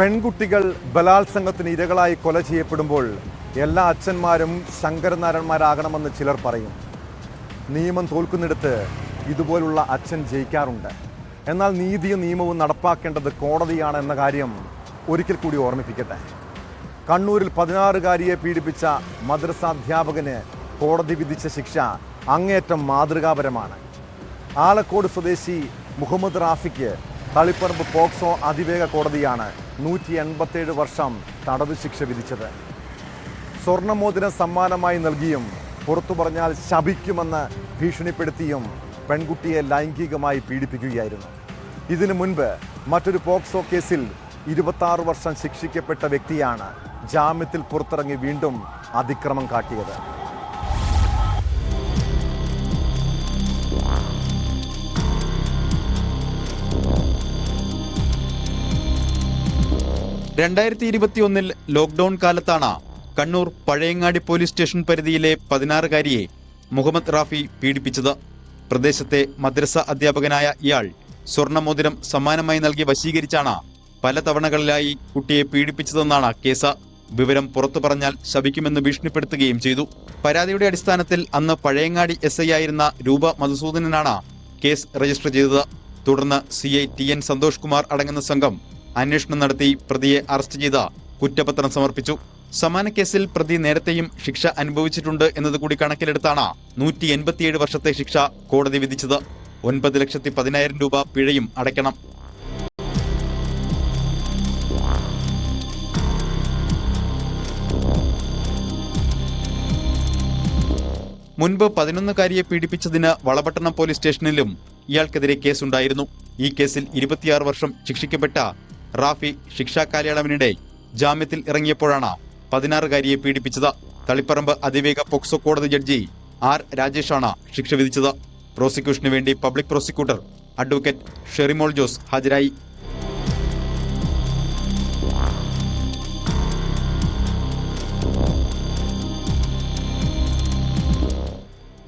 പെൺകുട്ടികൾ ബലാത്സംഗത്തിന് ഇരകളായി കൊല ചെയ്യപ്പെടുമ്പോൾ എല്ലാ അച്ഛന്മാരും ശങ്കരനാരായണന്മാരാകണമെന്ന് ചിലർ പറയും. നിയമം തോൽക്കുന്നിടത്ത് ഇതുപോലുള്ള അച്ഛൻ ജയിക്കാറുണ്ട്. എന്നാൽ നീതിയും നിയമവും നടപ്പാക്കേണ്ടത് കോടതിയാണ് എന്ന കാര്യം ഒരിക്കൽ കൂടി ഓർമ്മിപ്പിക്കട്ടെ. കണ്ണൂരിൽ 16-കാരിയെ പീഡിപ്പിച്ച മദ്രസാധ്യാപകന് കോടതി വിധിച്ച ശിക്ഷ അങ്ങേയറ്റം മാതൃകാപരമാണ്. ആലക്കോട് സ്വദേശി മുഹമ്മദ് റാഫിക്ക് തളിപ്പറമ്പ് പോക്സോ അതിവേഗ കോടതിയാണ് 187 വർഷം തടവ് ശിക്ഷ വിധിച്ചത്. സ്വർണ്ണമോതിരം സമ്മാനമായി നൽകിയും പുറത്തു പറഞ്ഞാൽ ശപിക്കുമെന്ന് ഭീഷണിപ്പെടുത്തിയും പെൺകുട്ടിയെ ലൈംഗികമായി പീഡിപ്പിക്കുകയായിരുന്നു. ഇതിനു മുൻപ് മറ്റൊരു പോക്സോ കേസിൽ 26 വർഷം ശിക്ഷിക്കപ്പെട്ട വ്യക്തിയാണ് ജാമ്യത്തിൽ പുറത്തിറങ്ങി വീണ്ടും അതിക്രമം കാട്ടിയത്. ലോക്ക്ഡൌൺ കാലത്താണ് കണ്ണൂർ പഴയങ്ങാടി പോലീസ് സ്റ്റേഷൻ പരിധിയിലെ 16-കാരിയെ മുഹമ്മദ് റാഫി പീഡിപ്പിച്ചത്. പ്രദേശത്തെ മദ്രസ അധ്യാപകനായ ഇയാൾ സ്വർണ്ണമോതിരം സമ്മാനമായി നൽകി വശീകരിച്ചാണ് പല തവണകളിലായി കുട്ടിയെ പീഡിപ്പിച്ചതെന്നാണ് കേസ്. വിവരം പുറത്തു പറഞ്ഞാൽ ശപിക്കുമെന്ന് ഭീഷണിപ്പെടുത്തുകയും ചെയ്തു. പരാതിയുടെ അടിസ്ഥാനത്തിൽ അന്ന് പഴയങ്ങാടി SI ആയിരുന്ന രൂപ മധുസൂദനനാണ് കേസ് രജിസ്റ്റർ ചെയ്തത്. തുടർന്ന് CI TN സന്തോഷ് കുമാർ അടങ്ങുന്ന സംഘം അന്വേഷണം നടത്തി പ്രതിയെ അറസ്റ്റ് ചെയ്ത് കുറ്റപത്രം സമർപ്പിച്ചു. സമാന കേസിൽ പ്രതി നേരത്തെയും ശിക്ഷ അനുഭവിച്ചിട്ടുണ്ട് എന്നതുകൂടി കണക്കിലെടുത്താണ് 187 വർഷത്തെ ശിക്ഷ കോടതി വിധിച്ചത്. 9,10,000 രൂപ പിഴയും അടയ്ക്കണം. മുൻപ് 11-കാരിയെ പീഡിപ്പിച്ചതിന് വളപട്ടണം പോലീസ് സ്റ്റേഷനിലും ഇയാൾക്കെതിരെ കേസുണ്ടായിരുന്നു. ഈ കേസിൽ 26 വർഷം ശിക്ഷിക്കപ്പെട്ട റാഫി ശിക്ഷാ കാലയളവിനിടെ ജാമ്യത്തിൽ ഇറങ്ങിയപ്പോഴാണ് 16-കാരിയെ പീഡിപ്പിച്ചത്. തളിപ്പറമ്പ് അതിവേഗ പോക്സോ കോടതി ജഡ്ജി R രാജേഷാണ് ശിക്ഷ വിധിച്ചത്. പ്രോസിക്യൂഷന് വേണ്ടി public prosecutor advocate Sherimol Jose ഹാജരായി.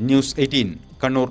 ന്യൂസ് 18 കണ്ണൂർ.